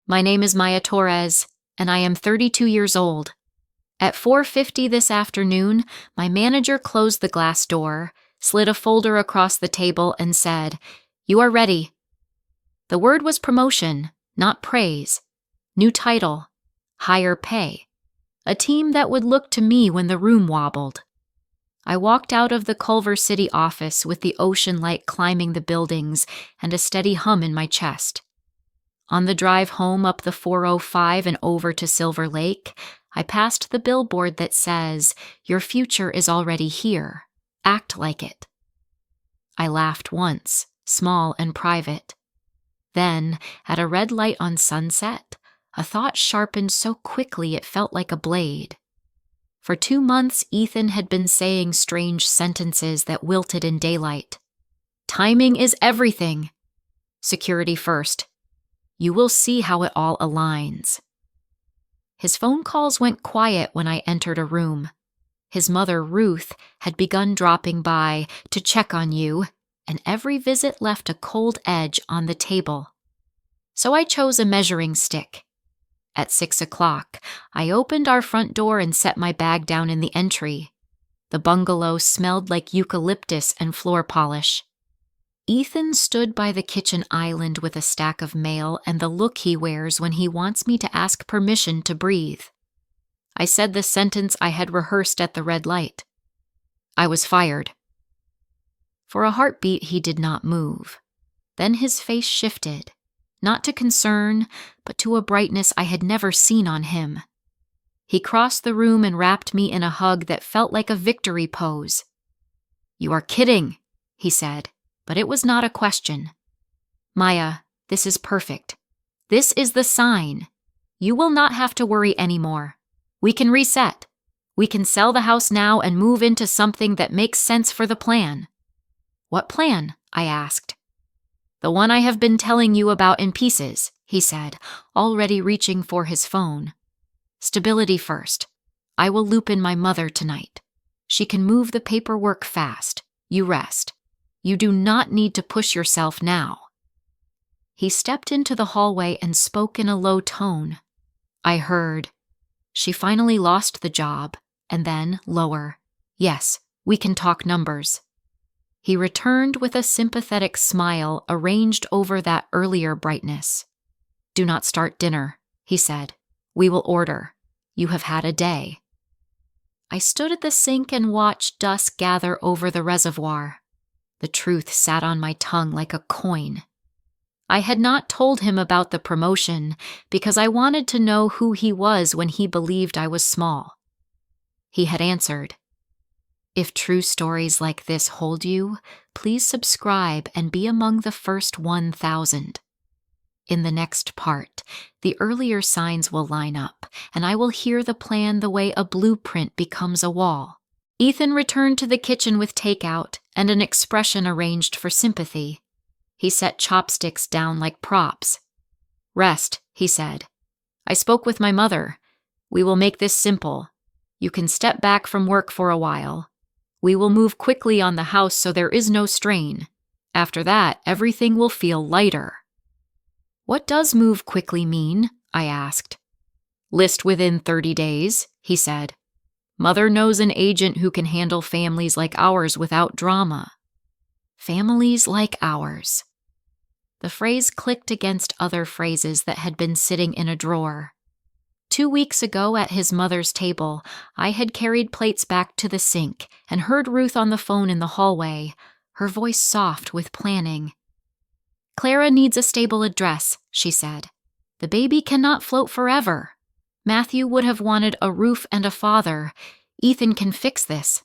My name is Maya Torres, and I am 32 years old. At 4:50 this afternoon, my manager closed the glass door, slid a folder across the table, and said, "You are ready." The word was promotion, not praise. New title, higher pay. A team that would look to me when the room wobbled. I walked out of the Culver City office with the ocean light climbing the buildings and a steady hum in my chest. On the drive home up the 405 and over to Silver Lake, I passed the billboard that says, "Your future is already here. Act like it." I laughed once, small and private. Then, at a red light on Sunset, a thought sharpened so quickly it felt like a blade. For 2 months, Ethan had been saying strange sentences that wilted in daylight. Timing is everything. Security first. You will see how it all aligns. His phone calls went quiet when I entered a room. His mother, Ruth, had begun dropping by to check on you, and every visit left a cold edge on the table. So I chose a measuring stick. At 6 o'clock, I opened our front door and set my bag down in the entry. The bungalow smelled like eucalyptus and floor polish. Ethan stood by the kitchen island with a stack of mail and the look he wears when he wants me to ask permission to breathe. I said the sentence I had rehearsed at the red light. I was fired. For a heartbeat, he did not move. Then his face shifted, not to concern, but to a brightness I had never seen on him. He crossed the room and wrapped me in a hug that felt like a victory pose. "You are kidding," he said, but it was not a question. "Maya, this is perfect. This is the sign. You will not have to worry anymore. We can reset. We can sell the house now and move into something that makes sense for the plan." "What plan?" I asked. "The one I have been telling you about in pieces," he said, already reaching for his phone. "Stability first. I will loop in my mother tonight. She can move the paperwork fast. You rest. You do not need to push yourself now." He stepped into the hallway and spoke in a low tone. I heard, "She finally lost the job," and then, lower, "Yes, we can talk numbers." He returned with a sympathetic smile arranged over that earlier brightness. "Do not start dinner," he said. "We will order. You have had a day." I stood at the sink and watched dusk gather over the reservoir. The truth sat on my tongue like a coin. I had not told him about the promotion because I wanted to know who he was when he believed I was small. He had answered, "If true stories like this hold you, please subscribe and be among the first 1,000. In the next part, the earlier signs will line up, and I will hear the plan the way a blueprint becomes a wall." Ethan returned to the kitchen with takeout and an expression arranged for sympathy. He set chopsticks down like props. "Rest," he said. "I spoke with my mother. We will make this simple. You can step back from work for a while. We will move quickly on the house so there is no strain. After that, everything will feel lighter." "What does move quickly mean?" I asked. "List within 30 days, he said. "Mother knows an agent who can handle families like ours without drama." Families like ours. The phrase clicked against other phrases that had been sitting in a drawer. 2 weeks ago at his mother's table, I had carried plates back to the sink and heard Ruth on the phone in the hallway, her voice soft with planning. "Clara needs a stable address," she said. "The baby cannot float forever. Matthew would have wanted a roof and a father. Ethan can fix this."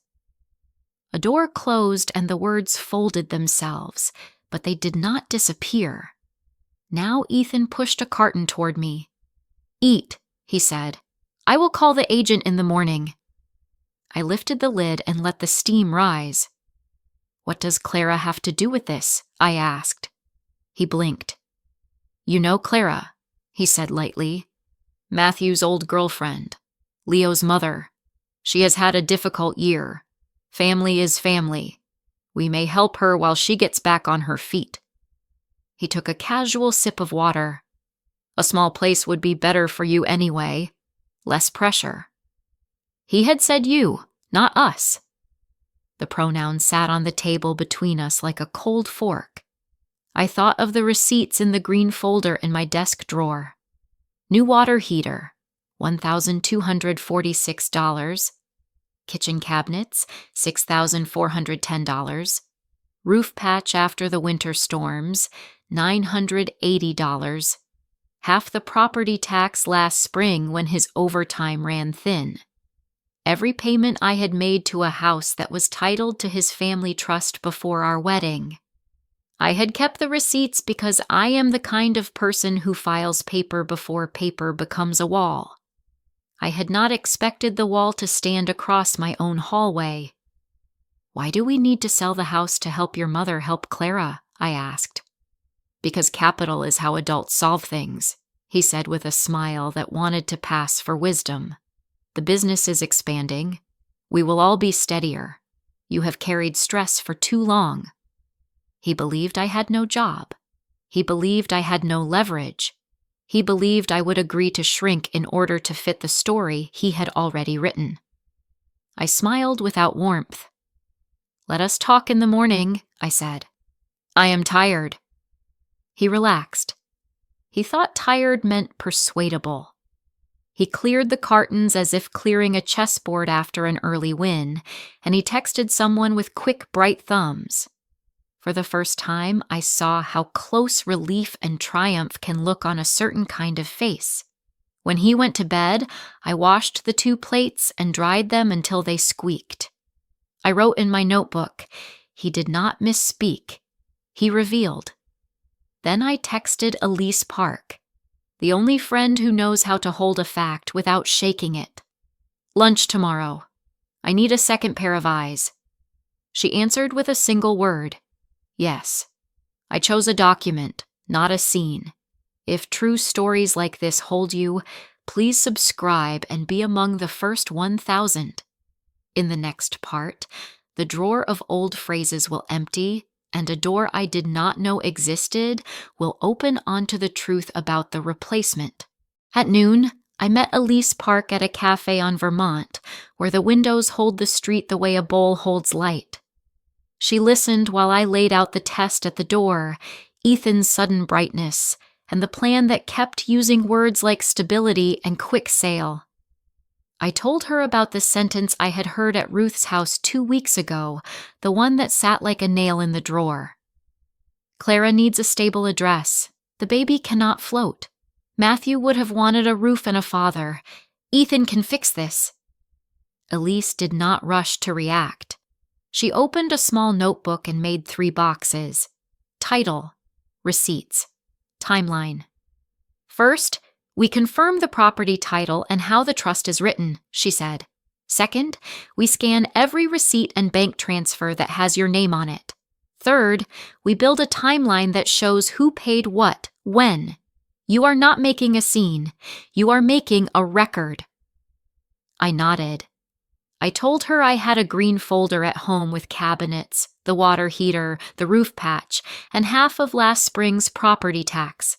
A door closed and the words folded themselves, but they did not disappear. Now Ethan pushed a carton toward me. "Eat," he said. "I will call the agent in the morning." I lifted the lid and let the steam rise. "What does Clara have to do with this?" I asked. He blinked. "You know Clara," he said lightly. "Matthew's old girlfriend. Leo's mother. She has had a difficult year. Family is family. We may help her while she gets back on her feet." He took a casual sip of water. A small place would be better for you anyway. Less pressure. He had said you, not us. The pronoun sat on the table between us like a cold fork. I thought of the receipts in the green folder in my desk drawer. New water heater, $1,246. Kitchen cabinets, $6,410. Roof patch after the winter storms, $980. Half the property tax last spring when his overtime ran thin. Every payment I had made to a house that was titled to his family trust before our wedding. I had kept the receipts because I am the kind of person who files paper before paper becomes a wall. I had not expected the wall to stand across my own hallway. Why do we need to sell the house to help your mother help Clara? I asked. Because capital is how adults solve things, he said with a smile that wanted to pass for wisdom. The business is expanding. We will all be steadier. You have carried stress for too long. He believed I had no job. He believed I had no leverage. He believed I would agree to shrink in order to fit the story he had already written. I smiled without warmth. Let us talk in the morning, I said. I am tired. He relaxed. He thought tired meant persuadable. He cleared the cartons as if clearing a chessboard after an early win, and he texted someone with quick, bright thumbs. For the first time, I saw how close relief and triumph can look on a certain kind of face. When he went to bed, I washed the 2 plates and dried them until they squeaked. I wrote in my notebook, he did not misspeak. He revealed. Then I texted Elise Park, the only friend who knows how to hold a fact without shaking it. Lunch tomorrow. I need a second pair of eyes. She answered with a single word. Yes. I chose a document, not a scene. If true stories like this hold you, please subscribe and be among the first 1,000. In the next part, the drawer of old phrases will empty, and a door I did not know existed will open onto the truth about the replacement. At noon, I met Elise Park at a cafe on Vermont, where the windows hold the street the way a bowl holds light. She listened while I laid out the test at the door, Ethan's sudden brightness, and the plan that kept using words like stability and quick sale. I told her about the sentence I had heard at Ruth's house 2 weeks ago, the one that sat like a nail in the drawer. Clara needs a stable address. The baby cannot float. Matthew would have wanted a roof and a father. Ethan can fix this. Elise did not rush to react. She opened a small notebook and made 3 boxes. Title, receipts, timeline. First, we confirm the property title and how the trust is written, she said. Second, we scan every receipt and bank transfer that has your name on it. Third, we build a timeline that shows who paid what, when. You are not making a scene. You are making a record. I nodded. I told her I had a green folder at home with cabinets, the water heater, the roof patch, and half of last spring's property tax.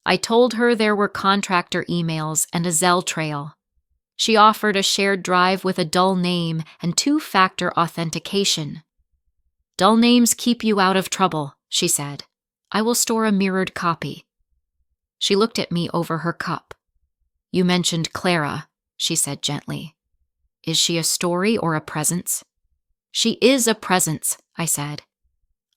I told her there were contractor emails and a Zelle trail. She offered a shared drive with a dull name and 2-factor authentication. Dull names keep you out of trouble, she said. I will store a mirrored copy. She looked at me over her cup. You mentioned Clara, she said gently. Is she a story or a presence? She is a presence, I said.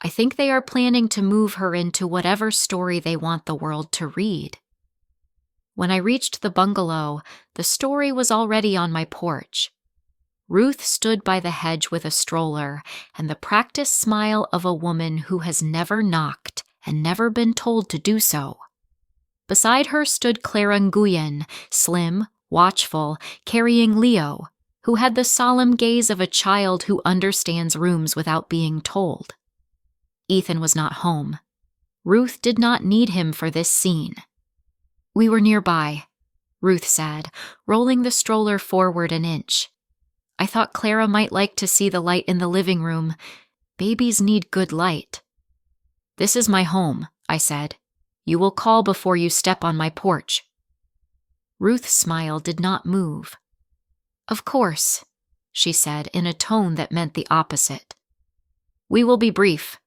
I think they are planning to move her into whatever story they want the world to read. When I reached the bungalow, the story was already on my porch. Ruth stood by the hedge with a stroller and the practiced smile of a woman who has never knocked and never been told to do so. Beside her stood Clara Nguyen, slim, watchful, carrying Leo, who had the solemn gaze of a child who understands rooms without being told. Ethan was not home. Ruth did not need him for this scene. We were nearby, Ruth said, rolling the stroller forward an inch. I thought Clara might like to see the light in the living room. Babies need good light. This is my home, I said. You will call before you step on my porch." Ruth's smile did not move. "Of course," she said in a tone that meant the opposite. "We will be brief.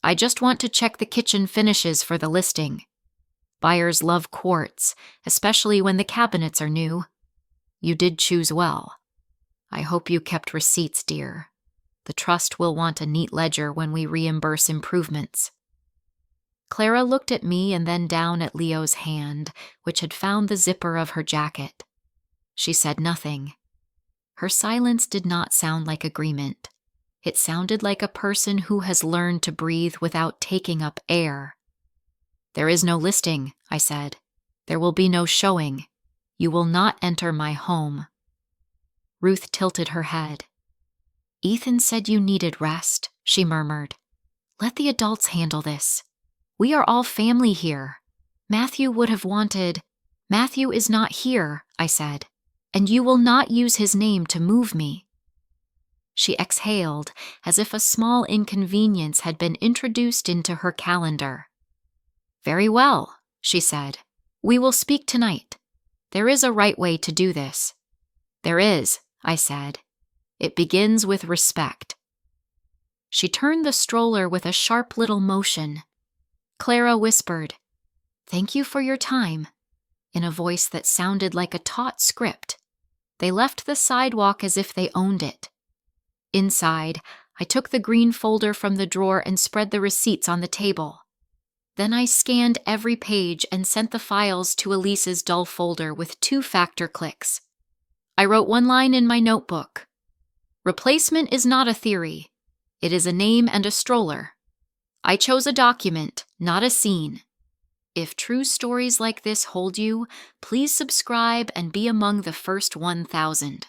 I just want to check the kitchen finishes for the listing. Buyers love quartz, especially when the cabinets are new. You did choose well. I hope you kept receipts, dear. The trust will want a neat ledger when we reimburse improvements." Clara looked at me and then down at Leo's hand, which had found the zipper of her jacket. She said nothing. Her silence did not sound like agreement. It sounded like a person who has learned to breathe without taking up air. "There is no listing," I said. "There will be no showing. You will not enter my home." Ruth tilted her head. "Ethan said you needed rest," she murmured. "Let the adults handle this. We are all family here. Matthew would have wanted—" "Matthew is not here," I said, "and you will not use his name to move me." She exhaled, as if a small inconvenience had been introduced into her calendar. "Very well," she said. "We will speak tonight. There is a right way to do this." "There is," I said. "It begins with respect." She turned the stroller with a sharp little motion. Clara whispered, "Thank you for your time," in a voice that sounded like a taut script. They left the sidewalk as if they owned it. Inside, I took the green folder from the drawer and spread the receipts on the table. Then I scanned every page and sent the files to Elise's dull folder with 2-factor clicks. I wrote one line in my notebook. "Replacement is not a theory. It is a name and a stroller. I chose a document, not a scene. If true stories like this hold you, please subscribe and be among the first 1,000.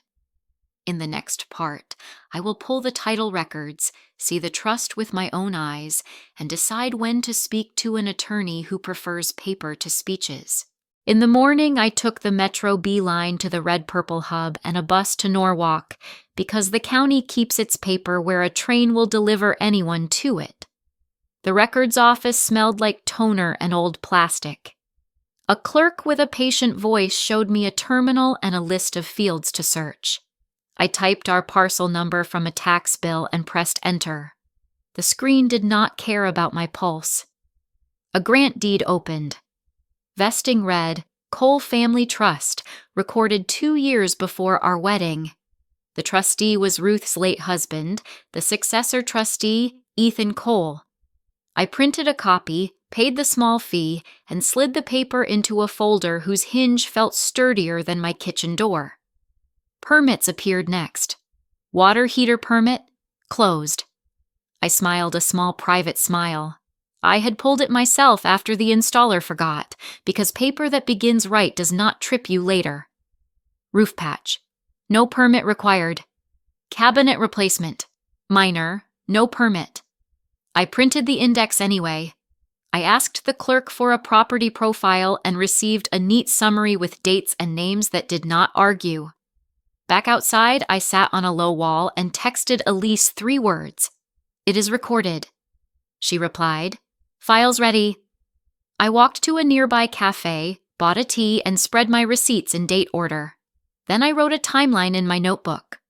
In the next part, I will pull the title records, see the trust with my own eyes, and decide when to speak to an attorney who prefers paper to speeches. In the morning, I took the Metro B line to the Red Purple Hub and a bus to Norwalk, because the county keeps its paper where a train will deliver anyone to it. The records office smelled like toner and old plastic. A clerk with a patient voice showed me a terminal and a list of fields to search. I typed our parcel number from a tax bill and pressed enter. The screen did not care about my pulse. A grant deed opened. Vesting read, "Cole Family Trust, recorded 2 years before our wedding." The trustee was Ruth's late husband, the successor trustee, Ethan Cole. I printed a copy, paid the small fee, and slid the paper into a folder whose hinge felt sturdier than my kitchen door. Permits appeared next. Water heater permit, closed. I smiled a small private smile. I had pulled it myself after the installer forgot, because paper that begins right does not trip you later. Roof patch. No permit required. Cabinet replacement. Minor. No permit. I printed the index anyway. I asked the clerk for a property profile and received a neat summary with dates and names that did not argue. Back outside, I sat on a low wall and texted Elise 3 words. "It is recorded." She replied, "Files ready." I walked to a nearby cafe, bought a tea, and spread my receipts in date order. Then I wrote a timeline in my notebook.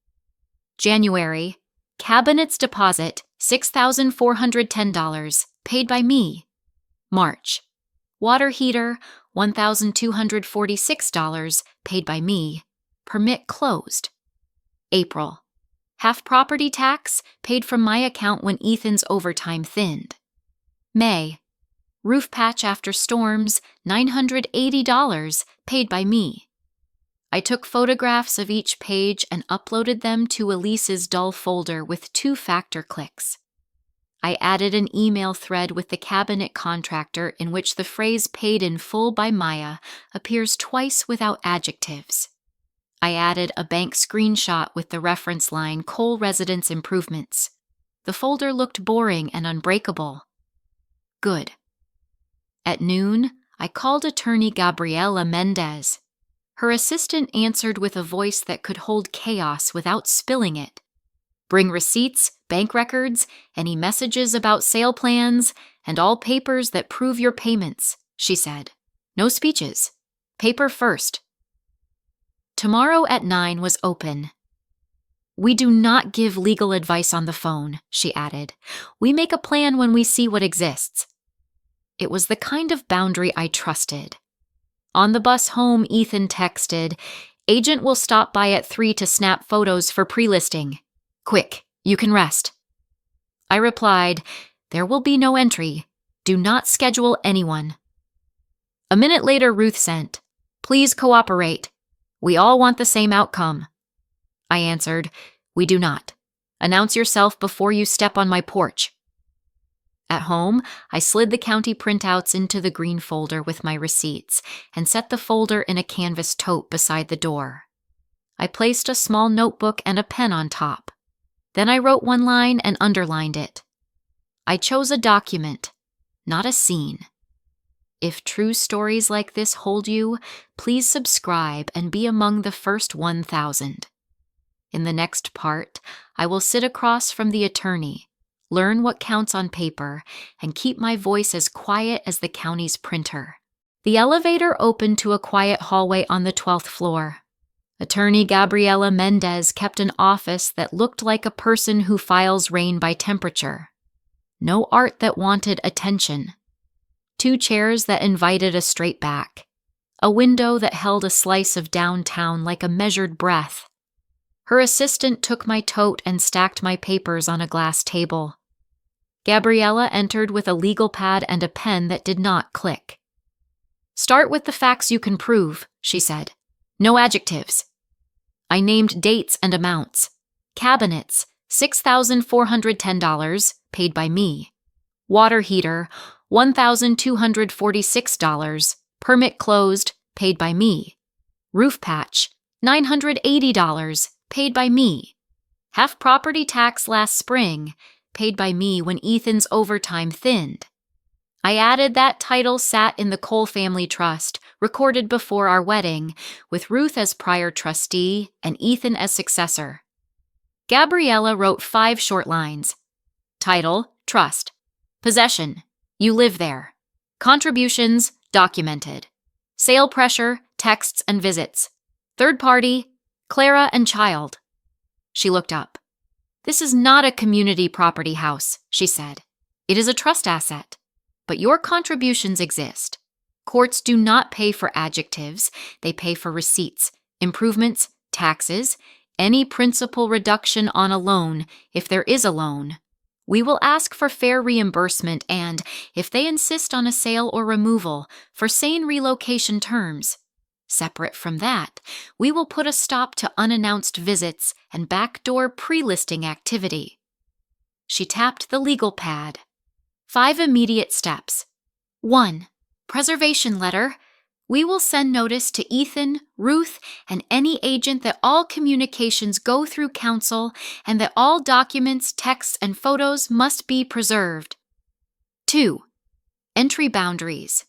January, cabinets deposit, $6,410, paid by me. March, water heater, $1,246, paid by me. Permit closed. April, half property tax, paid from my account when Ethan's overtime thinned. May, roof patch after storms, $980, paid by me. I took photographs of each page and uploaded them to Elise's dull folder with 2-factor clicks. I added an email thread with the cabinet contractor in which the phrase "paid in full by Maya" appears twice without adjectives. I added a bank screenshot with the reference line "Cole Residence Improvements." The folder looked boring and unbreakable. Good. At noon, I called attorney Gabriela Mendez. Her assistant answered with a voice that could hold chaos without spilling it. "Bring receipts, bank records, any messages about sale plans, And all papers that prove your payments, she said. No speeches. Paper first. Tomorrow at 9 was open. We do not give legal advice on the phone, she added. We make a plan when we see what exists. It was the kind of boundary I trusted. On the bus home, Ethan texted, "Agent will stop by at 3 to snap photos for pre-listing. Quick, you can rest." I replied, "There will be no entry. Do not schedule anyone." A minute later, Ruth sent, "Please cooperate. We all want the same outcome." I answered, "We do not. Announce yourself before you step on my porch." At home, I slid the county printouts into the green folder with my receipts and set the folder in a canvas tote beside the door. I placed a small notebook and a pen on top. Then I wrote one line and underlined it. I chose a document, not a scene. If true stories like this hold you, please subscribe and be among the first 1,000. In the next part, I will sit across from the attorney, learn what counts on paper, and keep my voice as quiet as the county's printer. The elevator opened to a quiet hallway on the 12th floor. Attorney Gabriela Mendez kept an office that looked like a person who files rain by temperature. No art that wanted attention. 2 chairs that invited a straight back. A window that held a slice of downtown like a measured breath. Her assistant took my tote and stacked my papers on a glass table. Gabriela entered with a legal pad and a pen that did not click. "Start with the facts you can prove," she said. "No adjectives." I named dates and amounts. Cabinets, $6,410, paid by me. Water heater, $1,246, permit closed, paid by me. Roof patch, $980, paid by me. Half property tax last spring, paid by me when Ethan's overtime thinned. I added that title sat in the Cole Family Trust, recorded before our wedding, with Ruth as prior trustee and Ethan as successor. Gabriela wrote 5 short lines. Title, trust. Possession, you live there. Contributions, documented. Sale pressure, texts and visits. Third party, Clara and child. She looked up. "This is not a community property house," she said. "It is a trust asset. But your contributions exist. Courts do not pay for adjectives. They pay for receipts, improvements, taxes, any principal reduction on a loan, if there is a loan. We will ask for fair reimbursement and, if they insist on a sale or removal, for sane relocation terms. Separate from that, we will put a stop to unannounced visits and backdoor pre-listing activity." She tapped the legal pad. 5 immediate steps. 1. Preservation letter. We will send notice to Ethan, Ruth, and any agent that all communications go through counsel and that all documents, texts, and photos must be preserved. 2. Entry boundaries.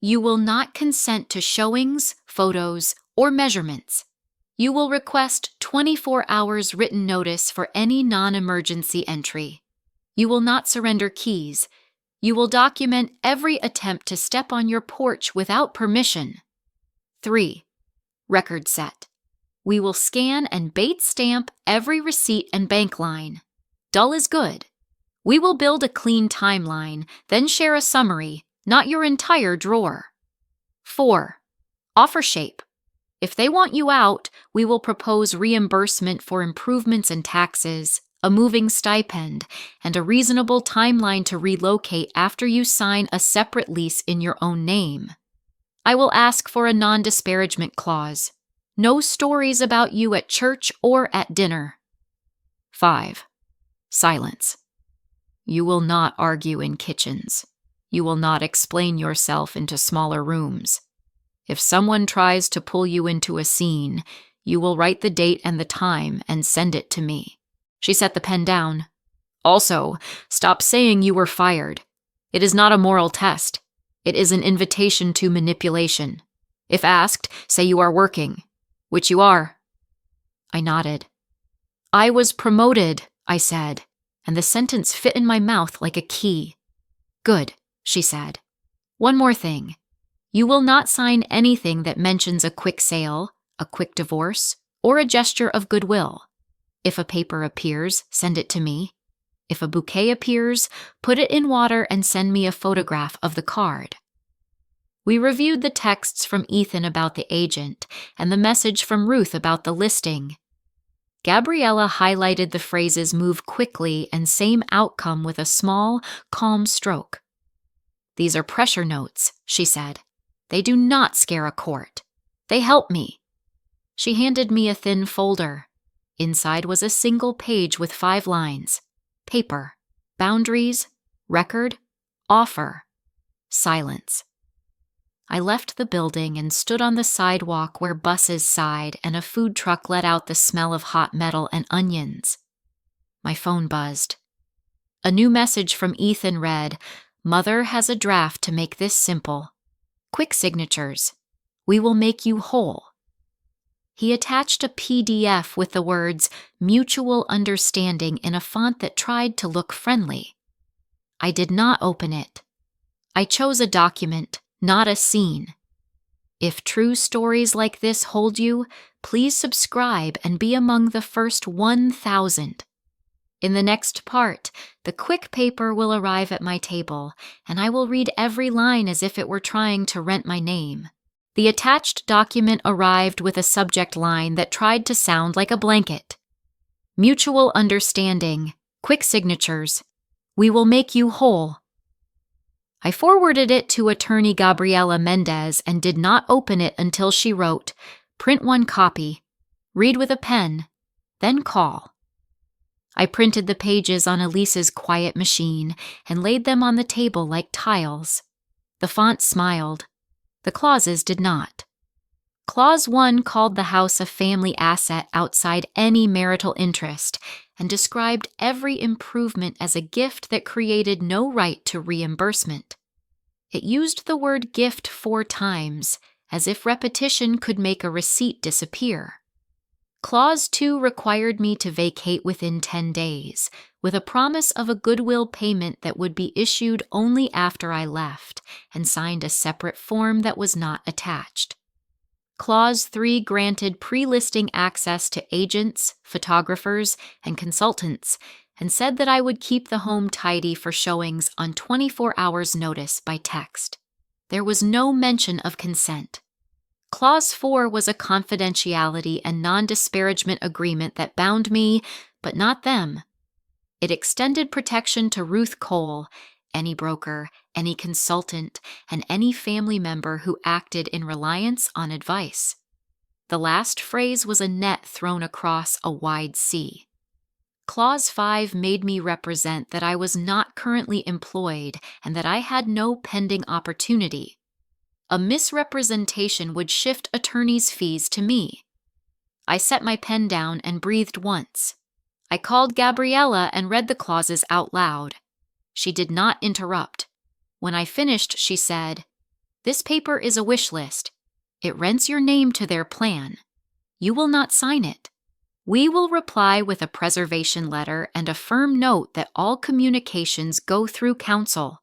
You will not consent to showings, photos, or measurements. You will request 24 hours written notice for any non-emergency entry. You will not surrender keys. You will document every attempt to step on your porch without permission. 3. Record set. We will scan and bait stamp every receipt and bank line. Dull is good. We will build a clean timeline, then share a summary, not your entire drawer. 4. Offer shape. If they want you out, we will propose reimbursement for improvements and taxes, a moving stipend, and a reasonable timeline to relocate after you sign a separate lease in your own name. I will ask for a non-disparagement clause. No stories about you at church or at dinner. 5. Silence. You will not argue in kitchens. You will not explain yourself into smaller rooms. If someone tries to pull you into a scene, you will write the date and the time and send it to me. She set the pen down. Also, stop saying you were fired. It is not a moral test. It is an invitation to manipulation. If asked, say you are working, which you are. I nodded. I was promoted, I said, and the sentence fit in my mouth like a key. Good, she said. One more thing. You will not sign anything that mentions a quick sale, a quick divorce, or a gesture of goodwill. If a paper appears, send it to me. If a bouquet appears, put it in water and send me a photograph of the card. We reviewed the texts from Ethan about the agent and the message from Ruth about the listing. Gabriella highlighted the phrases "move quickly" and "same outcome" with a small, calm stroke. These are pressure notes, she said. They do not scare a court. They help me. She handed me a thin folder. Inside was a single page with 5 lines. Paper, boundaries, record, offer, silence. I left the building and stood on the sidewalk where buses sighed and a food truck let out the smell of hot metal and onions. My phone buzzed. A new message from Ethan read, "Mother has a draft to make this simple. Quick signatures. We will make you whole." He attached a PDF with the words "mutual understanding" in a font that tried to look friendly. I did not open it. I chose a document, not a scene. If true stories like this hold you, please subscribe and be among the first 1,000. In the next part, the quick paper will arrive at my table, and I will read every line as if it were trying to rent my name. The attached document arrived with a subject line that tried to sound like a blanket. Mutual understanding, quick signatures. We will make you whole. I forwarded it to attorney Gabriela Mendez and did not open it until she wrote, "Print 1 copy. Read with a pen. Then call." I printed the pages on Elise's quiet machine and laid them on the table like tiles. The font smiled. The clauses did not. Clause 1 called the house a family asset outside any marital interest and described every improvement as a gift that created no right to reimbursement. It used the word gift 4 times, as if repetition could make a receipt disappear. Clause 2 required me to vacate within 10 days, with a promise of a goodwill payment that would be issued only after I left, and signed a separate form that was not attached. Clause 3 granted pre-listing access to agents, photographers, and consultants, and said that I would keep the home tidy for showings on 24 hours' notice by text. There was no mention of consent. Clause 4 was a confidentiality and non-disparagement agreement that bound me, but not them. It extended protection to Ruth Cole, any broker, any consultant, and any family member who acted in reliance on advice. The last phrase was a net thrown across a wide sea. Clause 5 made me represent that I was not currently employed and that I had no pending opportunity. A misrepresentation would shift attorney's fees to me. I set my pen down and breathed once. I called Gabriella and read the clauses out loud. She did not interrupt. When I finished, she said, "This paper is a wish list. It rents your name to their plan. You will not sign it. We will reply with a preservation letter and a firm note that all communications go through counsel.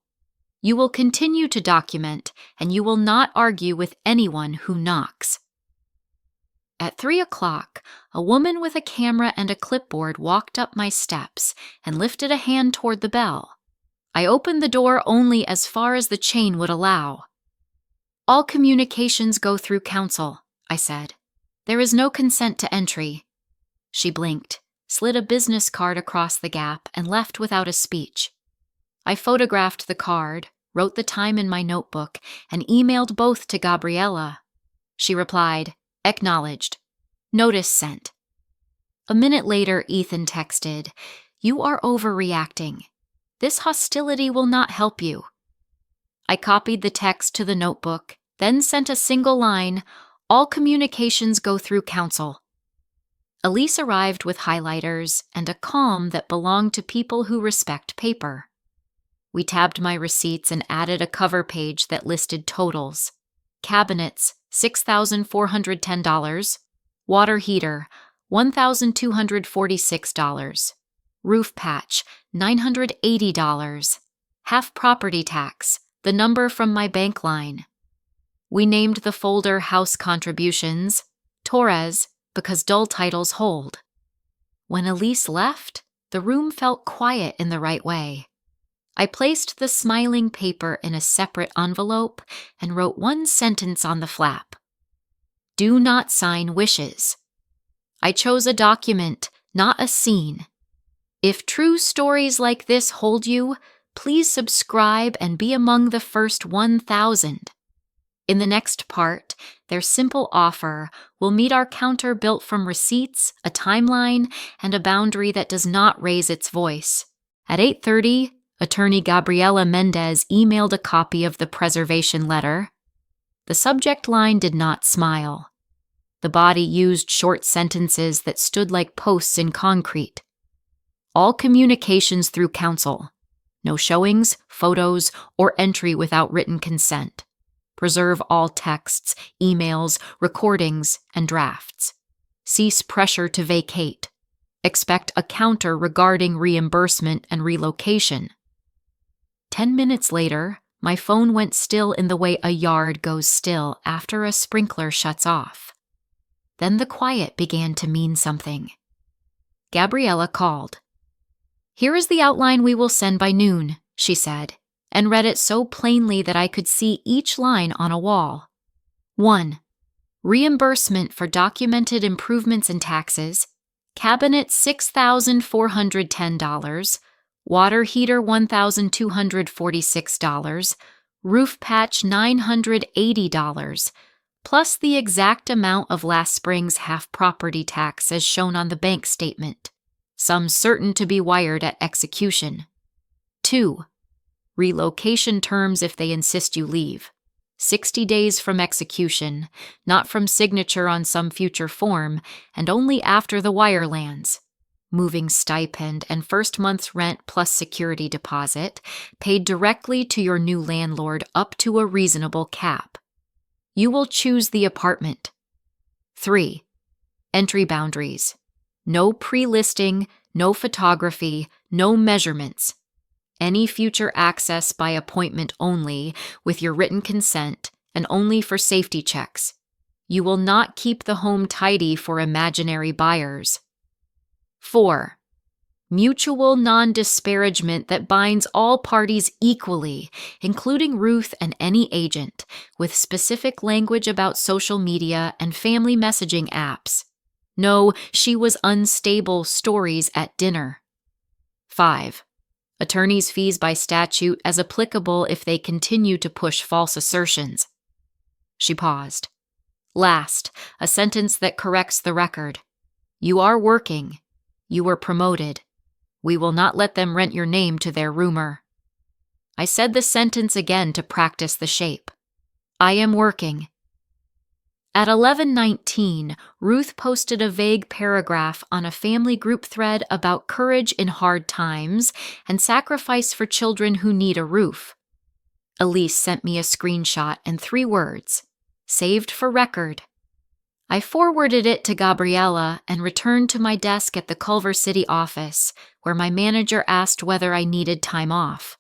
You will continue to document, and you will not argue with anyone who knocks." At 3 o'clock, a woman with a camera and a clipboard walked up my steps and lifted a hand toward the bell. I opened the door only as far as the chain would allow. "All communications go through counsel," I said. "There is no consent to entry." She blinked, slid a business card across the gap, and left without a speech. I photographed the card, wrote the time in my notebook, and emailed both to Gabriella. She replied, "Acknowledged. Notice sent." A minute later, Ethan texted, "You are overreacting. This hostility will not help you." I copied the text to the notebook, then sent a single line, "All communications go through counsel." Elise arrived with highlighters and a calm that belonged to people who respect paper. We tabbed my receipts and added a cover page that listed totals. Cabinets, $6,410. Water heater, $1,246. Roof patch, $980. half property tax, the number from my bank line. We named the folder House Contributions, Torres, because dull titles hold. When Elise left, the room felt quiet in the right way. I placed the smiling paper in a separate envelope and wrote one sentence on the flap. Do not sign wishes. I chose a document, not a scene. If true stories like this hold you, please subscribe and be among the first 1,000. In the next part, their simple offer will meet our counter built from receipts, a timeline, and a boundary that does not raise its voice. At 8:30, Attorney Gabriela Mendez emailed a copy of the preservation letter. The subject line did not smile. The body used short sentences that stood like posts in concrete. All communications through counsel. No showings, photos, or entry without written consent. Preserve all texts, emails, recordings, and drafts. Cease pressure to vacate. Expect a counter regarding reimbursement and relocation. 10 minutes later, my phone went still in the way a yard goes still after a sprinkler shuts off. Then the quiet began to mean something. Gabriela called. Here is the outline we will send by noon, she said, and read it so plainly that I could see each line on a wall. 1. Reimbursement for documented improvements in taxes. Cabinet $6,410. Water heater $1,246. Roof patch $980. Plus the exact amount of last spring's half property tax as shown on the bank statement. Some certain to be wired at execution. 2. Relocation terms if they insist you leave. 60 days from execution, not from signature on some future form, and only after the wire lands. Moving stipend and first month's rent plus security deposit, paid directly to your new landlord up to a reasonable cap. You will choose the apartment. 3. Entry boundaries. No pre-listing, no photography, no measurements. Any future access by appointment only, with your written consent, and only for safety checks. You will not keep the home tidy for imaginary buyers. 4. Mutual non-disparagement that binds all parties equally, including Ruth and any agent, with specific language about social media and family messaging apps. No, she was unstable stories at dinner. 5. Attorneys' fees by statute as applicable if they continue to push false assertions. She paused. Last, a sentence that corrects the record. You are working. You were promoted. We will not let them rent your name to their rumor. I said the sentence again to practice the shape. I am working. At 11:19, Ruth posted a vague paragraph on a family group thread about courage in hard times and sacrifice for children who need a roof. Elise sent me a screenshot and 3 words, saved for record. I forwarded it to Gabriela and returned to my desk at the Culver City office, where my manager asked whether I needed time off.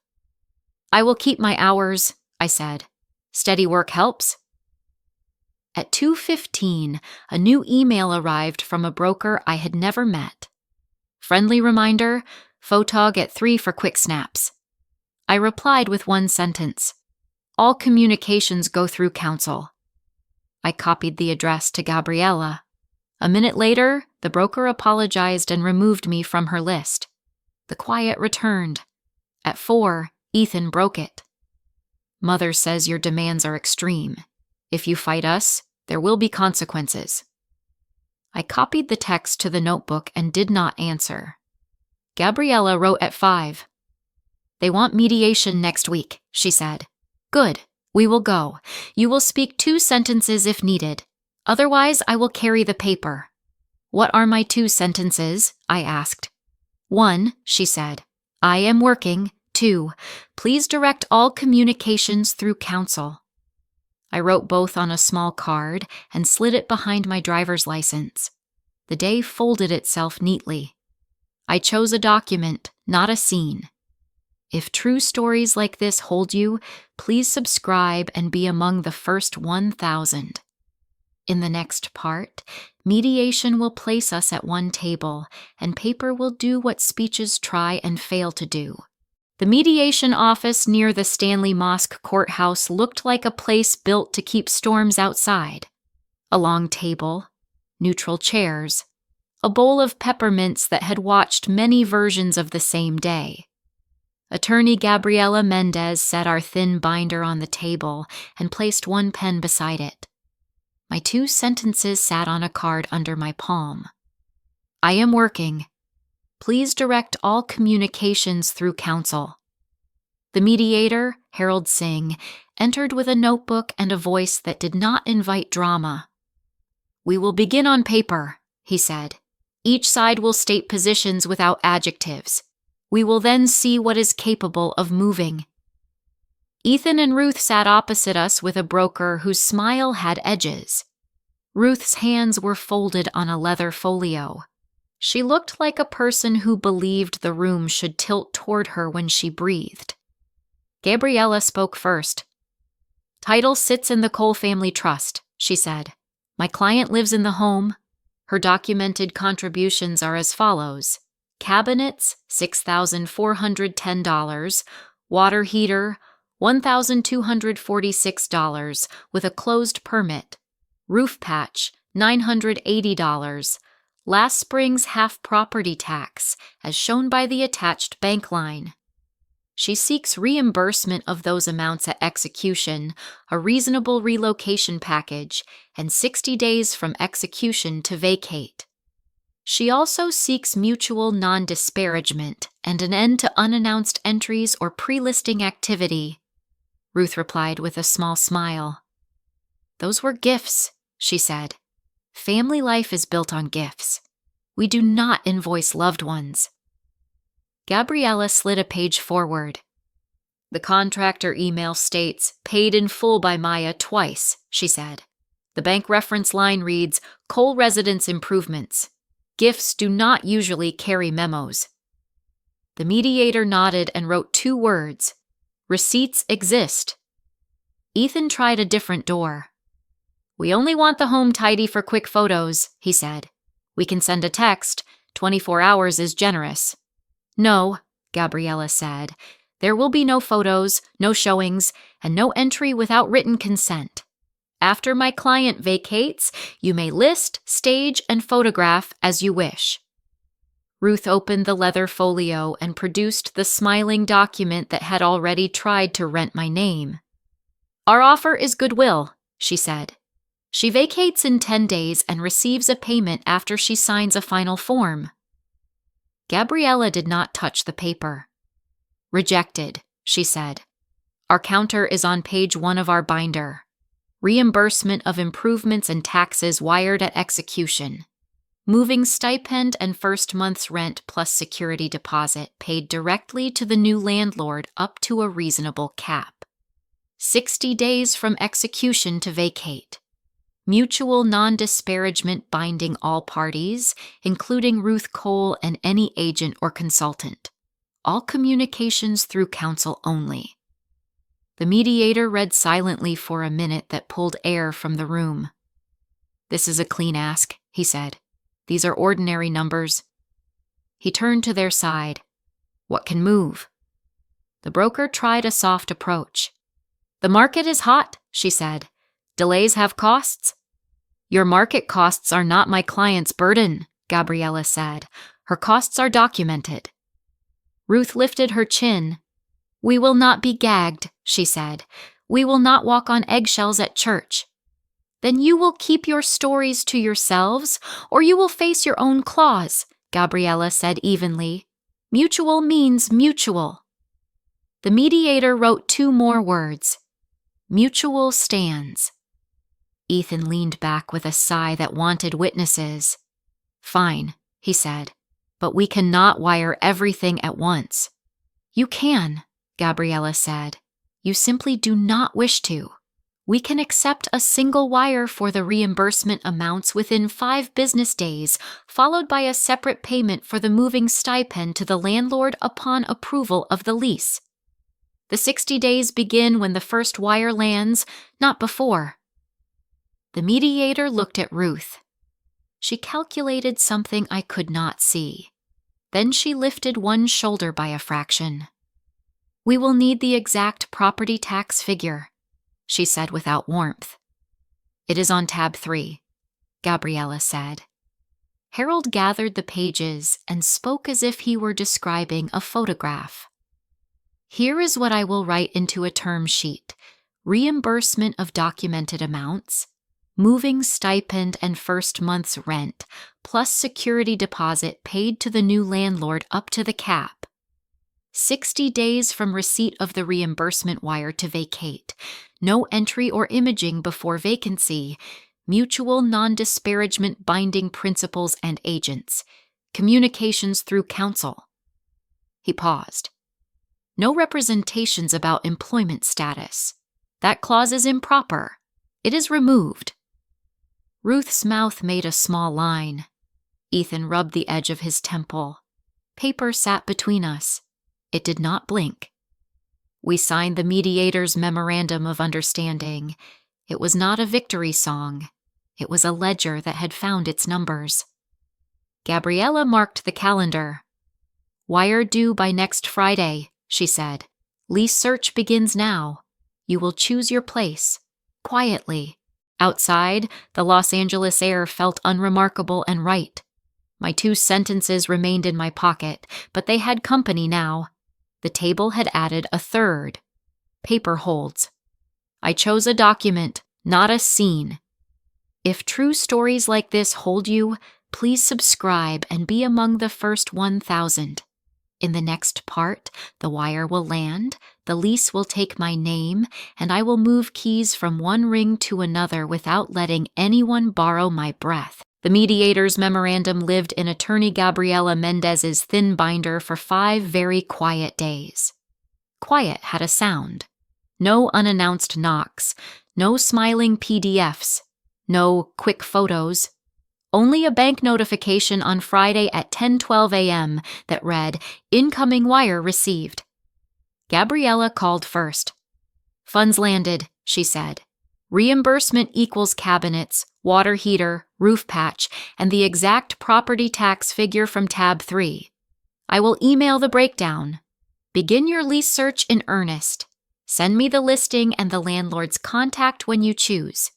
I will keep my hours, I said. Steady work helps. At 2:15, a new email arrived from a broker I had never met. Friendly reminder, photog at 3 for quick snaps. I replied with one sentence. All communications go through counsel. I copied the address to Gabriela. A minute later, the broker apologized and removed me from her list. The quiet returned. At 4, Ethan broke it. Mother says your demands are extreme. If you fight us, there will be consequences. I copied the text to the notebook and did not answer. Gabriela wrote at 5. They want mediation next week, she said. Good. We will go. You will speak 2 sentences if needed. Otherwise, I will carry the paper. What are my 2 sentences? I asked. 1, she said. I am working. 2, please direct all communications through counsel. I wrote both on a small card and slid it behind my driver's license. The day folded itself neatly. I chose a document, not a scene. If true stories like this hold you, please subscribe and be among the first 1,000. In the next part, mediation will place us at one table, and paper will do what speeches try and fail to do. The mediation office near the Stanley Mosque courthouse looked like a place built to keep storms outside. A long table, neutral chairs, a bowl of peppermints that had watched many versions of the same day. Attorney Gabriela Mendez set our thin binder on the table and placed one pen beside it. My 2 sentences sat on a card under my palm. I am working. Please direct all communications through counsel. The mediator, Harold Singh, entered with a notebook and a voice that did not invite drama. We will begin on paper, he said. Each side will state positions without adjectives. We will then see what is capable of moving. Ethan and Ruth sat opposite us with a broker whose smile had edges. Ruth's hands were folded on a leather folio. She looked like a person who believed the room should tilt toward her when she breathed. Gabriela spoke first. Title sits in the Cole Family Trust, she said. My client lives in the home. Her documented contributions are as follows. Cabinets, $6,410, water heater, $1,246 with a closed permit, roof patch, $980, last spring's half property tax, as shown by the attached bank line. She seeks reimbursement of those amounts at execution, a reasonable relocation package, and 60 days from execution to vacate. She also seeks mutual non-disparagement and an end to unannounced entries or pre-listing activity. Ruth replied with a small smile. Those were gifts, she said. Family life is built on gifts. We do not invoice loved ones. Gabriela slid a page forward. The contractor email states, paid in full by Maya twice, she said. The bank reference line reads, Cole Residence Improvements. Gifts do not usually carry memos. The mediator nodded and wrote 2 words. Receipts exist. Ethan tried a different door. We only want the home tidy for quick photos, he said. We can send a text. 24 hours is generous. No, Gabriela said. There will be no photos, no showings, and no entry without written consent. After my client vacates, you may list, stage, and photograph as you wish. Ruth opened the leather folio and produced the smiling document that had already tried to rent my name. Our offer is goodwill, she said. She vacates in 10 days and receives a payment after she signs a final form. Gabriela did not touch the paper. Rejected, she said. Our counter is on page 1 of our binder. Reimbursement of improvements and taxes wired at execution. Moving stipend and first month's rent plus security deposit paid directly to the new landlord up to a reasonable cap. 60 days from execution to vacate. Mutual non-disparagement binding all parties, including Ruth Cole and any agent or consultant. All communications through counsel only. The mediator read silently for a minute that pulled air from the room. This is a clean ask, he said. These are ordinary numbers. He turned to their side. What can move? The broker tried a soft approach. The market is hot, she said. Delays have costs. Your market costs are not my client's burden, Gabriela said. Her costs are documented. Ruth lifted her chin. We will not be gagged, she said. We will not walk on eggshells at church. Then you will keep your stories to yourselves, or you will face your own claws, Gabriela said evenly. Mutual means mutual. The mediator wrote 2 more words. Mutual stands. Ethan leaned back with a sigh that wanted witnesses. Fine, he said, but we cannot wire everything at once. You can, Gabriela said. You simply do not wish to. We can accept a single wire for the reimbursement amounts within 5 business days, followed by a separate payment for the moving stipend to the landlord upon approval of the lease. The 60 days begin when the first wire lands, not before." The mediator looked at Ruth. She calculated something I could not see. Then she lifted one shoulder by a fraction. "We will need the exact property tax figure," she said without warmth. "It is on tab 3, Gabriella said. Harold gathered the pages and spoke as if he were describing a photograph. "Here is what I will write into a term sheet: reimbursement of documented amounts, moving stipend and first month's rent, plus security deposit paid to the new landlord up to the cap. 60 days from receipt of the reimbursement wire to vacate. No entry or imaging before vacancy. Mutual non-disparagement binding principals and agents. Communications through counsel." He paused. "No representations about employment status. That clause is improper. It is removed." Ruth's mouth made a small line. Ethan rubbed the edge of his temple. Paper sat between us. It did not blink. We signed the mediator's memorandum of understanding. It was not a victory song. It was a ledger that had found its numbers. Gabriella marked the calendar. "Wire due by next Friday," she said. "Lease search begins now. You will choose your place. Quietly." Outside, the Los Angeles air felt unremarkable and right. My 2 sentences remained in my pocket, but they had company now. The table had added a third. Paper holds. I chose a document, not a scene. If true stories like this hold you, please subscribe and be among the first 1,000. In the next part, the wire will land, the lease will take my name, and I will move keys from one ring to another without letting anyone borrow my breath. The mediator's memorandum lived in attorney Gabriela Mendez's thin binder for 5 very quiet days. Quiet had a sound. No unannounced knocks, no smiling PDFs, no quick photos. Only a bank notification on Friday at 10:12 a.m. that read, "Incoming wire received." Gabriella called first. "Funds landed," she said. "Reimbursement equals cabinets, water heater, roof patch, and the exact property tax figure from tab 3. I will email the breakdown. Begin your lease search in earnest. Send me the listing and the landlord's contact when you choose.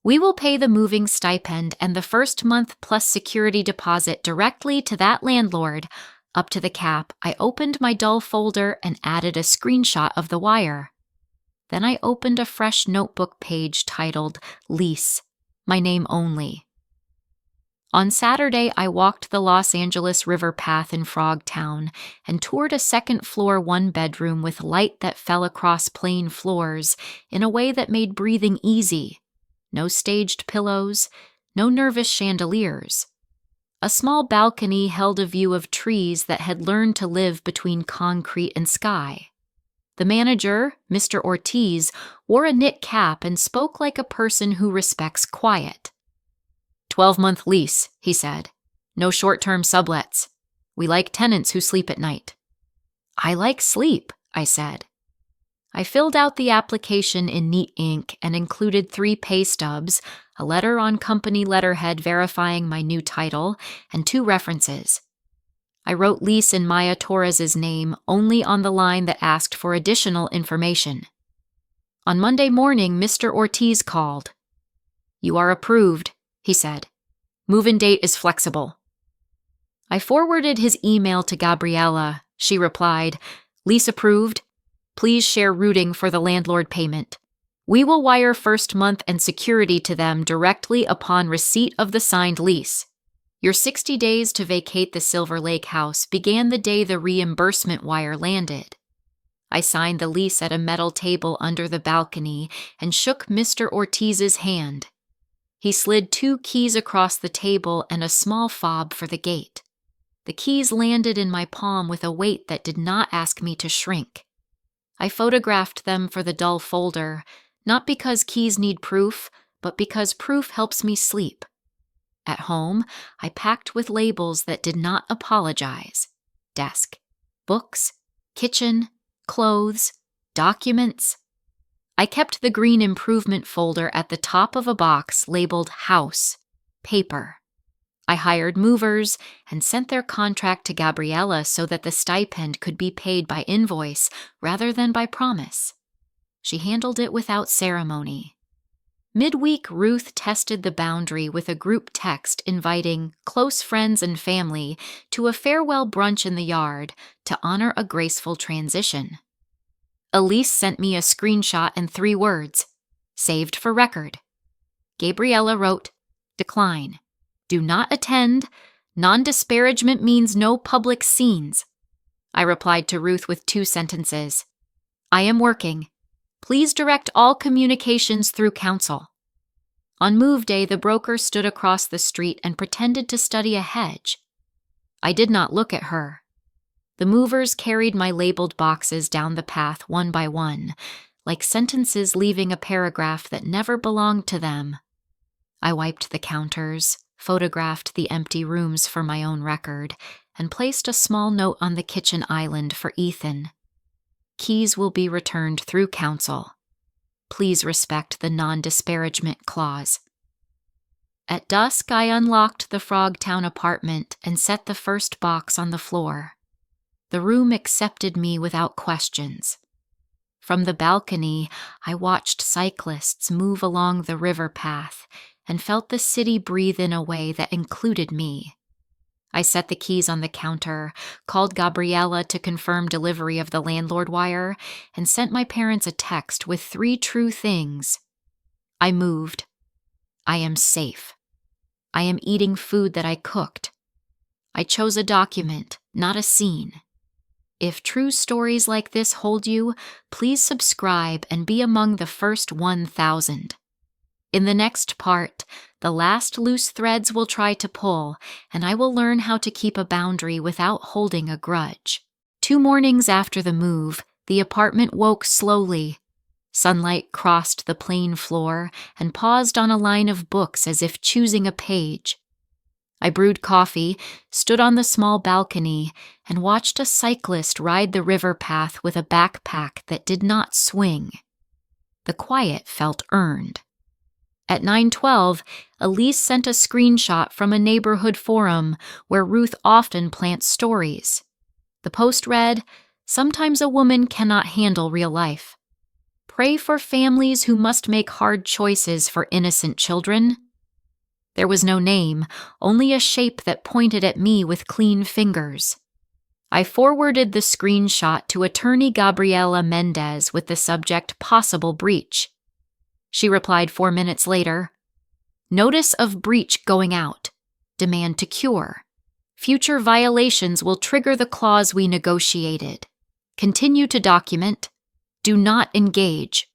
We will pay the moving stipend and the first month plus security deposit directly to that landlord." Up to the cap, I opened my dull folder and added a screenshot of the wire. Then I opened a fresh notebook page titled Lease, my name only. On Saturday, I walked the Los Angeles River path in Frogtown and toured a second-floor one-bedroom with light that fell across plain floors in a way that made breathing easy. No staged pillows, no nervous chandeliers. A small balcony held a view of trees that had learned to live between concrete and sky. The manager, Mr. Ortiz, wore a knit cap and spoke like a person who respects quiet. 12-month lease, he said. No short-term sublets. We like tenants who sleep at night. I like sleep, I said. I filled out the application in neat ink and included 3 pay stubs, a letter on company letterhead verifying my new title, and 2 references. I wrote lease in Maya Torres's name only on the line that asked for additional information. On Monday morning, Mr. Ortiz called. "You are approved," he said. "Move-in date is flexible." I forwarded his email to Gabriella. She replied, "Lease approved. Please share routing for the landlord payment. We will wire first month and security to them directly upon receipt of the signed lease. Your 60 days to vacate the Silver Lake house began the day the reimbursement wire landed." I signed the lease at a metal table under the balcony and shook Mr. Ortiz's hand. He slid 2 keys across the table and a small fob for the gate. The keys landed in my palm with a weight that did not ask me to shrink. I photographed them for the dull folder, Not because keys need proof, but because proof helps me sleep. At home, I packed with labels that did not apologize. Desk, books, kitchen, clothes, documents. I kept the green improvement folder at the top of a box labeled House, Paper. I hired movers and sent their contract to Gabriella so that the stipend could be paid by invoice rather than by promise. She handled it without ceremony. Midweek, Ruth tested the boundary with a group text inviting close friends and family to a farewell brunch in the yard to honor a graceful transition. Elise sent me a screenshot and 3 words, saved for record. Gabriella wrote, "Decline. Do not attend. Non-disparagement means no public scenes." I replied to Ruth with 2 sentences. "I am working. Please direct all communications through counsel." On move day, the broker stood across the street and pretended to study a hedge. I did not look at her. The movers carried my labeled boxes down the path one by one, like sentences leaving a paragraph that never belonged to them. I wiped the counters, photographed the empty rooms for my own record, and placed a small note on the kitchen island for Ethan. Keys will be returned through counsel. Please respect the non-disparagement clause. At dusk, I unlocked the Frogtown apartment and set the first box on the floor. The room accepted me without questions. From the balcony, I watched cyclists move along the river path and felt the city breathe in a way that included me. I set the keys on the counter, called Gabriella to confirm delivery of the landlord wire, and sent my parents a text with 3 true things. I moved. I am safe. I am eating food that I cooked. I chose a document, not a scene. If true stories like this hold you, please subscribe and be among the first 1,000. In the next part, the last loose threads will try to pull, and I will learn how to keep a boundary without holding a grudge. 2 mornings after the move, the apartment woke slowly. Sunlight crossed the plain floor and paused on a line of books as if choosing a page. I brewed coffee, stood on the small balcony, and watched a cyclist ride the river path with a backpack that did not swing. The quiet felt earned. At 9:12, Elise sent a screenshot from a neighborhood forum where Ruth often plants stories. The post read, "Sometimes a woman cannot handle real life. Pray for families who must make hard choices for innocent children." There was no name, only a shape that pointed at me with clean fingers. I forwarded the screenshot to attorney Gabriela Mendez with the subject "Possible Breach." She replied 4 minutes later, "Notice of breach going out. Demand to cure. Future violations will trigger the clause we negotiated. Continue to document. Do not engage."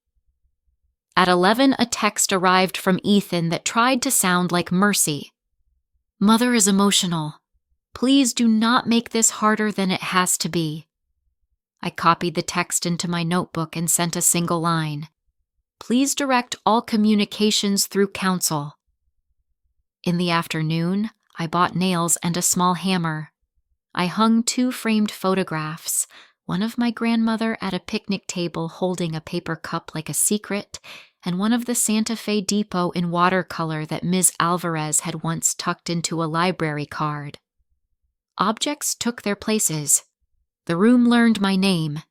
At 11, a text arrived from Ethan that tried to sound like mercy. "Mother is emotional. Please do not make this harder than it has to be." I copied the text into my notebook and sent a single line. "Please direct all communications through counsel." In the afternoon, I bought nails and a small hammer. I hung 2 framed photographs, one of my grandmother at a picnic table holding a paper cup like a secret, and one of the Santa Fe Depot in watercolor that Ms. Alvarez had once tucked into a library card. Objects took their places. The room learned my name.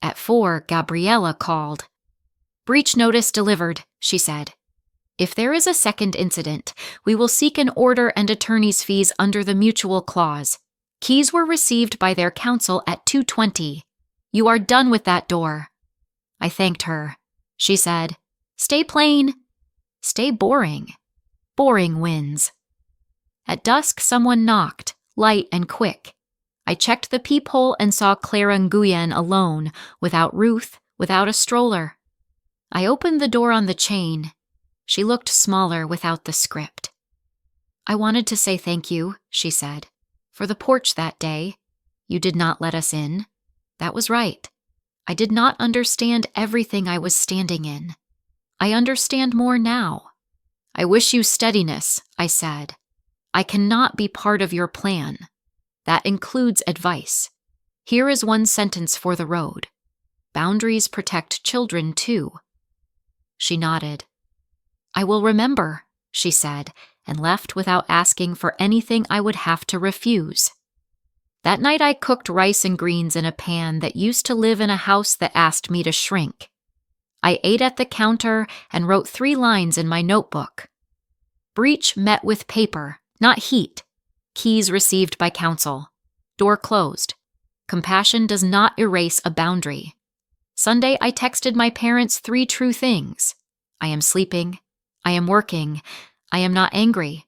At 4, Gabriella called. "Breach notice delivered," she said. "If there is a second incident, we will seek an order and attorney's fees under the mutual clause. Keys were received by their counsel at 2:20. You are done with that door." I thanked her. She said, "Stay plain. Stay boring. Boring wins." At dusk, someone knocked, light and quick. I checked the peephole and saw Clara Nguyen alone, without Ruth, without a stroller. I opened the door on the chain. She looked smaller without the script. "I wanted to say thank you," she said, "for the porch that day. You did not let us in. That was right. I did not understand everything I was standing in. I understand more now. I wish you steadiness, I said. I cannot be part of your plan. That includes advice. Here is one sentence for the road. Boundaries protect children too. She nodded. I will remember, she said, and left without asking for anything I would have to refuse. That night I cooked rice and greens in a pan that used to live in a house that asked me to shrink. I ate at the counter and wrote 3 lines in my notebook. Breach met with paper, not heat. Keys received by counsel. Door closed. Compassion does not erase a boundary. Sunday I texted my parents 3 true things. I am sleeping. I am working. I am not angry.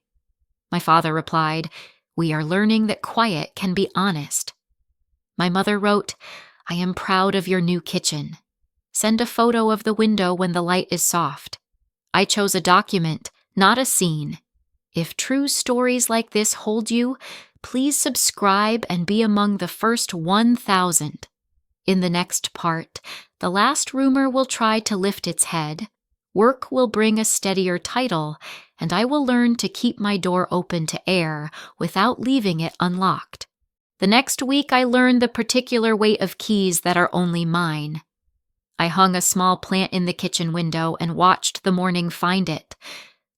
My father replied, we are learning that quiet can be honest. My mother wrote, I am proud of your new kitchen. Send a photo of the window when the light is soft. I chose a document, not a scene. If true stories like this hold you, please subscribe and be among the first 1,000. In the next part, the last rumor will try to lift its head, work will bring a steadier title, and I will learn to keep my door open to air without leaving it unlocked. The next week I learned the particular weight of keys that are only mine. I hung a small plant in the kitchen window and watched the morning find it.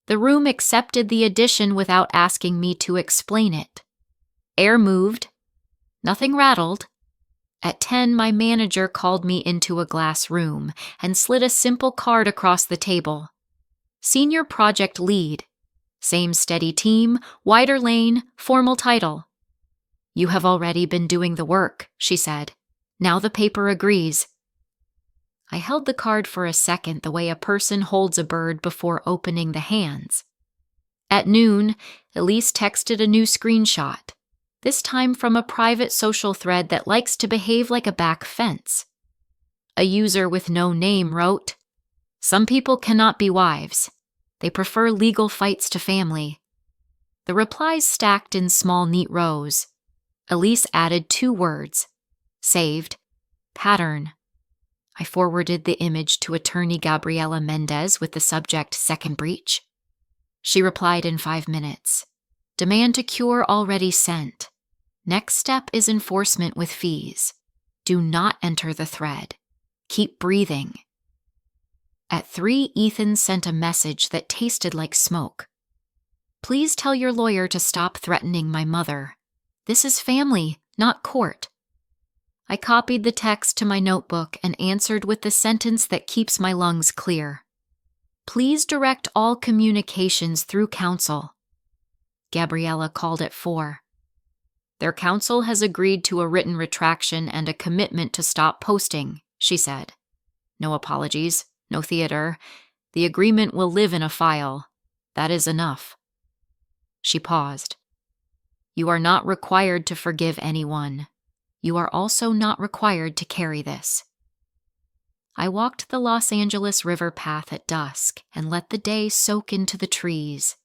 The room accepted the addition without asking me to explain it. Air moved. Nothing rattled. At 10, my manager called me into a glass room and slid a simple card across the table. Senior Project Lead. Same steady team, wider lane, formal title. You have already been doing the work, she said. Now the paper agrees. I held the card for a second the way a person holds a bird before opening the hands. At noon, Elise texted a new screenshot, this time from a private social thread that likes to behave like a back fence. A user with no name wrote, some people cannot be wives. They prefer legal fights to family. The replies stacked in small, neat rows. Elise added 2 words, saved, pattern. I forwarded the image to attorney Gabriela Mendez with the subject second breach. She replied in 5 minutes. Demand to cure already sent. Next step is enforcement with fees. Do not enter the thread. Keep breathing. At 3, Ethan sent a message that tasted like smoke. Please tell your lawyer to stop threatening my mother. This is family, not court. I copied the text to my notebook and answered with the sentence that keeps my lungs clear. Please direct all communications through counsel. Gabriella called at 4. Their counsel has agreed to a written retraction and a commitment to stop posting, she said. No apologies, no theater. The agreement will live in a file. That is enough. She paused. You are not required to forgive anyone. You are also not required to carry this. I walked the Los Angeles River path at dusk and let the day soak into the trees.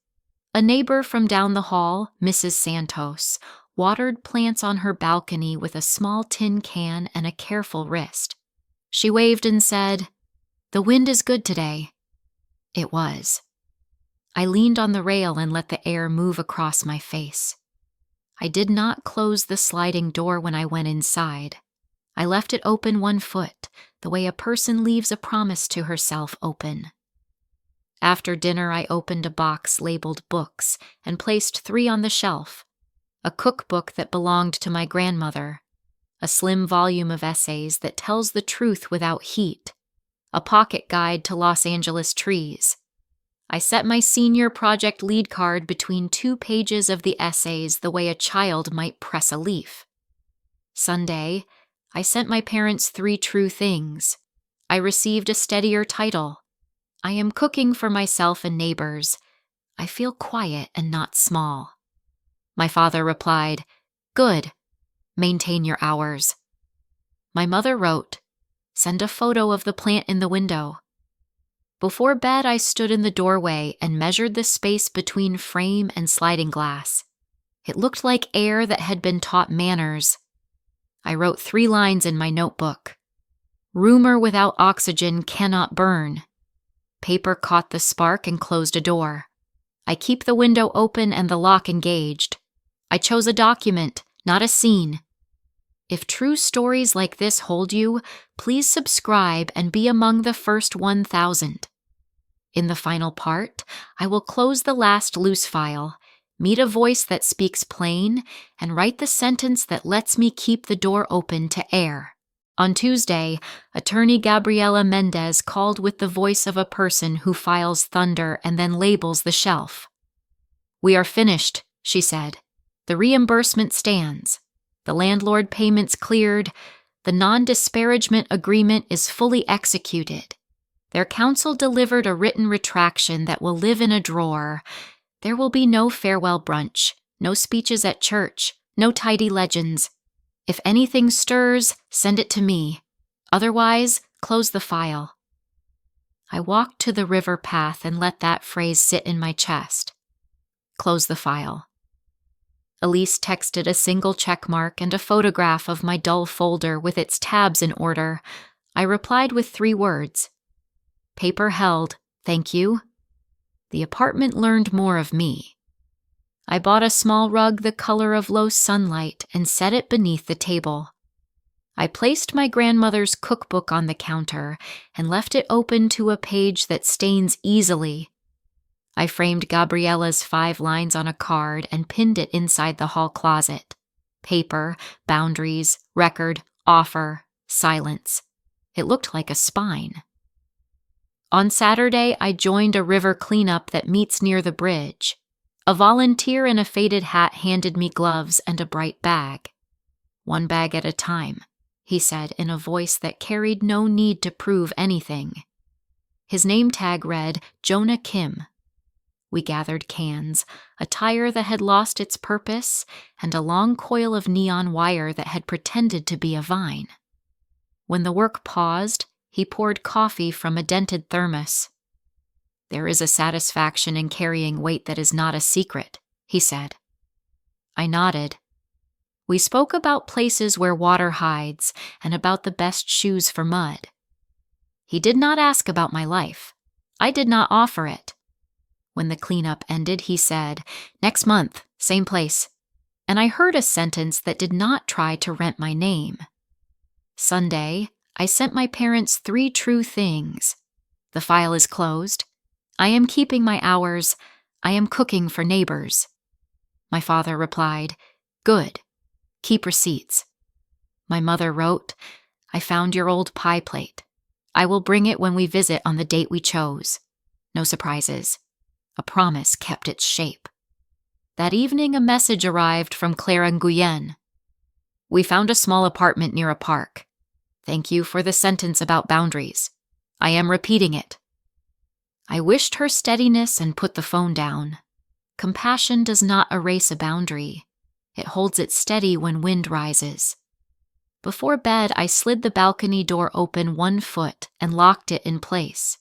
A neighbor from down the hall, Mrs. Santos, watered plants on her balcony with a small tin can and a careful wrist. She waved and said, "The wind is good today." It was. I leaned on the rail and let the air move across my face. I did not close the sliding door when I went inside. I left it open 1 foot, the way a person leaves a promise to herself open. After dinner, I opened a box labeled books and placed 3 on the shelf. A cookbook that belonged to my grandmother, a slim volume of essays that tells the truth without heat, a pocket guide to Los Angeles trees. I set my senior project lead card between 2 pages of the essays the way a child might press a leaf. Sunday, I sent my parents 3 true things. I received a steadier title. I am cooking for myself and neighbors. I feel quiet and not small. My father replied, "Good. Maintain your hours." My mother wrote, "Send a photo of the plant in the window." Before bed, I stood in the doorway and measured the space between frame and sliding glass. It looked like air that had been taught manners. I wrote 3 lines in my notebook. Rumor without oxygen cannot burn. Paper caught the spark and closed a door. I keep the window open and the lock engaged. I chose a document, not a scene. If true stories like this hold you, please subscribe and be among the first 1,000. In the final part, I will close the last loose file, meet a voice that speaks plain, and write the sentence that lets me keep the door open to air. On Tuesday, attorney Gabriela Mendez called with the voice of a person who files thunder and then labels the shelf. "We are finished," she said. "The reimbursement stands. The landlord payments cleared. The non-disparagement agreement is fully executed. Their counsel delivered a written retraction that will live in a drawer. There will be no farewell brunch, no speeches at church, no tidy legends. If anything stirs, send it to me. Otherwise, close the file." I walked to the river path and let that phrase sit in my chest. Close the file. Elise texted a single check mark and a photograph of my dull folder with its tabs in order. I replied with 3 words. Paper held, thank you. The apartment learned more of me. I bought a small rug the color of low sunlight and set it beneath the table. I placed my grandmother's cookbook on the counter and left it open to a page that stains easily. I framed Gabriela's 5 lines on a card and pinned it inside the hall closet. Paper, boundaries, record, offer, silence. It looked like a spine. On Saturday, I joined a river cleanup that meets near the bridge. A volunteer in a faded hat handed me gloves and a bright bag. "One bag at a time," he said in a voice that carried no need to prove anything. His name tag read Jonah Kim. We gathered cans, a tire that had lost its purpose, and a long coil of neon wire that had pretended to be a vine. When the work paused, he poured coffee from a dented thermos. "There is a satisfaction in carrying weight that is not a secret," he said. I nodded. We spoke about places where water hides and about the best shoes for mud. He did not ask about my life. I did not offer it. When the cleanup ended, he said, "Next month, same place." And I heard a sentence that did not try to rent my name. Sunday, I sent my parents 3 true things. The file is closed. I am keeping my hours. I am cooking for neighbors. My father replied, "Good. Keep receipts." My mother wrote, "I found your old pie plate. I will bring it when we visit on the date we chose. No surprises. A promise kept its shape." That evening, a message arrived from Clara and Nguyen. "We found a small apartment near a park. Thank you for the sentence about boundaries. I am repeating it." I wished her steadiness and put the phone down. Compassion does not erase a boundary. It holds it steady when wind rises. Before bed, I slid the balcony door open 1 foot and locked it in place.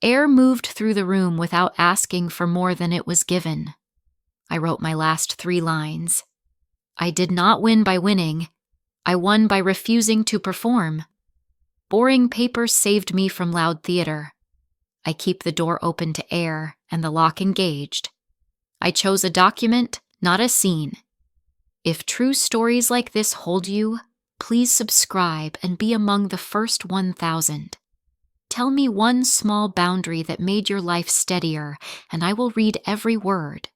Air moved through the room without asking for more than it was given. I wrote my last 3 lines. I did not win by winning. I won by refusing to perform. Boring paper saved me from loud theater. I keep the door open to air and the lock engaged. I chose a document, not a scene. If true stories like this hold you, please subscribe and be among the first 1,000. Tell me one small boundary that made your life steadier, and I will read every word.